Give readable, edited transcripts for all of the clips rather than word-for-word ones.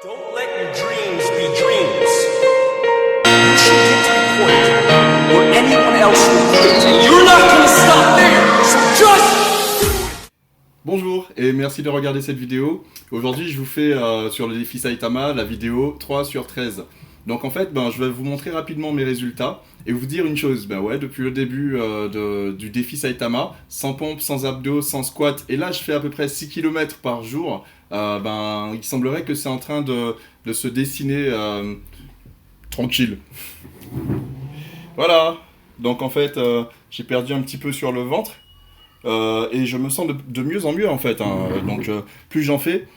Don't let your dreams be dreams. You should get to the point where anyone else will quit, and you're not gonna stop there. So just... Bonjour et merci de regarder cette vidéo. Aujourd'hui je vous fais sur le défi Saitama la vidéo 3 sur 13. Donc en fait je vais vous montrer rapidement mes résultats et vous dire une chose. Depuis le début du défi Saitama, sans pompe, sans abdos, sans squat, et là je fais à peu près 6 km par jour, il semblerait que c'est en train de se dessiner tranquille. Voilà, donc en fait j'ai perdu un petit peu sur le ventre. Et je me sens de mieux en mieux en fait, donc plus j'en fais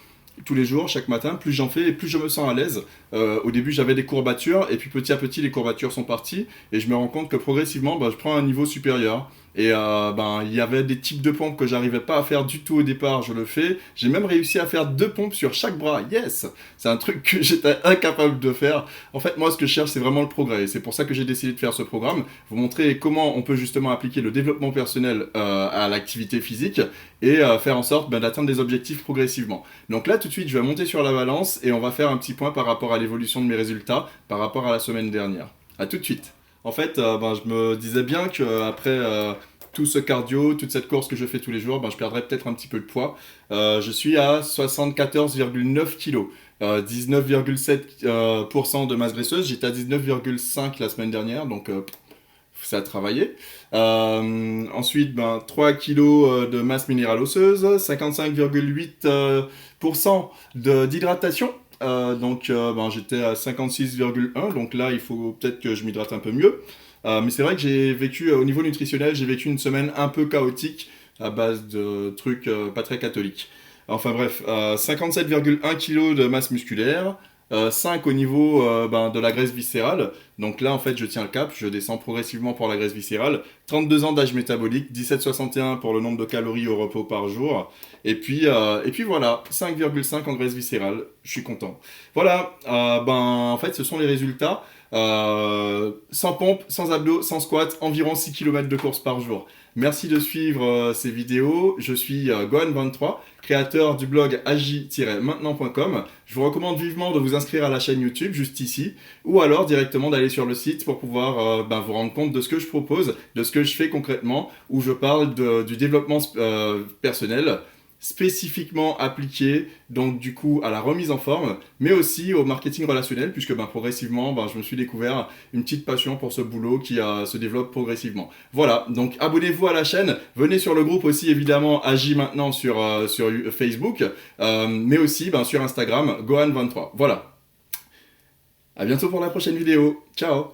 tous les jours, chaque matin, plus j'en fais et plus je me sens à l'aise. Au début j'avais des courbatures et puis petit à petit les courbatures sont parties et je me rends compte que progressivement je prends un niveau supérieur. Et il y avait des types de pompes que j'arrivais pas à faire du tout au départ, je le fais. J'ai même réussi à faire 2 pompes sur chaque bras, yes! C'est un truc que j'étais incapable de faire. En fait, moi, ce que je cherche, c'est vraiment le progrès. Et c'est pour ça que j'ai décidé de faire ce programme. Vous montrer comment on peut justement appliquer le développement personnel à l'activité physique et faire en sorte d'atteindre des objectifs progressivement. Donc là, tout de suite, je vais monter sur la balance et on va faire un petit point par rapport à l'évolution de mes résultats par rapport à la semaine dernière. A tout de suite! En fait, je me disais bien qu'après tout ce cardio, toute cette course que je fais tous les jours, je perdrais peut-être un petit peu de poids. Je suis à 74,9 kg, 19,7% de masse graisseuse. J'étais à 19,5 la semaine dernière, donc ça a travaillé. Ensuite, 3 kg de masse minérale osseuse, 55,8% d'hydratation. J'étais à 56,1, donc là il faut peut-être que je m'hydrate un peu mieux. Mais c'est vrai que j'ai vécu, au niveau nutritionnel, j'ai vécu une semaine un peu chaotique à base de trucs pas très catholiques. Enfin bref, 57,1 kg de masse musculaire, 5 au niveau de la graisse viscérale. Donc là en fait je tiens le cap, je descends progressivement pour la graisse viscérale. 32 ans d'âge métabolique, 17,61 pour le nombre de calories au repos par jour. Et puis voilà, 5,5 en graisse viscérale, je suis content. Voilà, en fait ce sont les résultats. Sans pompe, sans abdos, sans squat, environ 6 km de course par jour. Merci de suivre ces vidéos. Je suis Gohan23, créateur du blog agi-maintenant.com. Je vous recommande vivement de vous inscrire à la chaîne YouTube, juste ici, ou alors directement d'aller sur le site pour pouvoir vous rendre compte de ce que je propose, de ce que je fais concrètement, où je parle du développement personnel, spécifiquement appliqué donc du coup à la remise en forme, mais aussi au marketing relationnel, puisque progressivement je me suis découvert une petite passion pour ce boulot qui se développe progressivement. Voilà, donc abonnez-vous à la chaîne, venez sur le groupe aussi évidemment Agis maintenant sur Facebook, mais aussi sur Instagram Gohan23. Voilà, à bientôt pour la prochaine vidéo, ciao.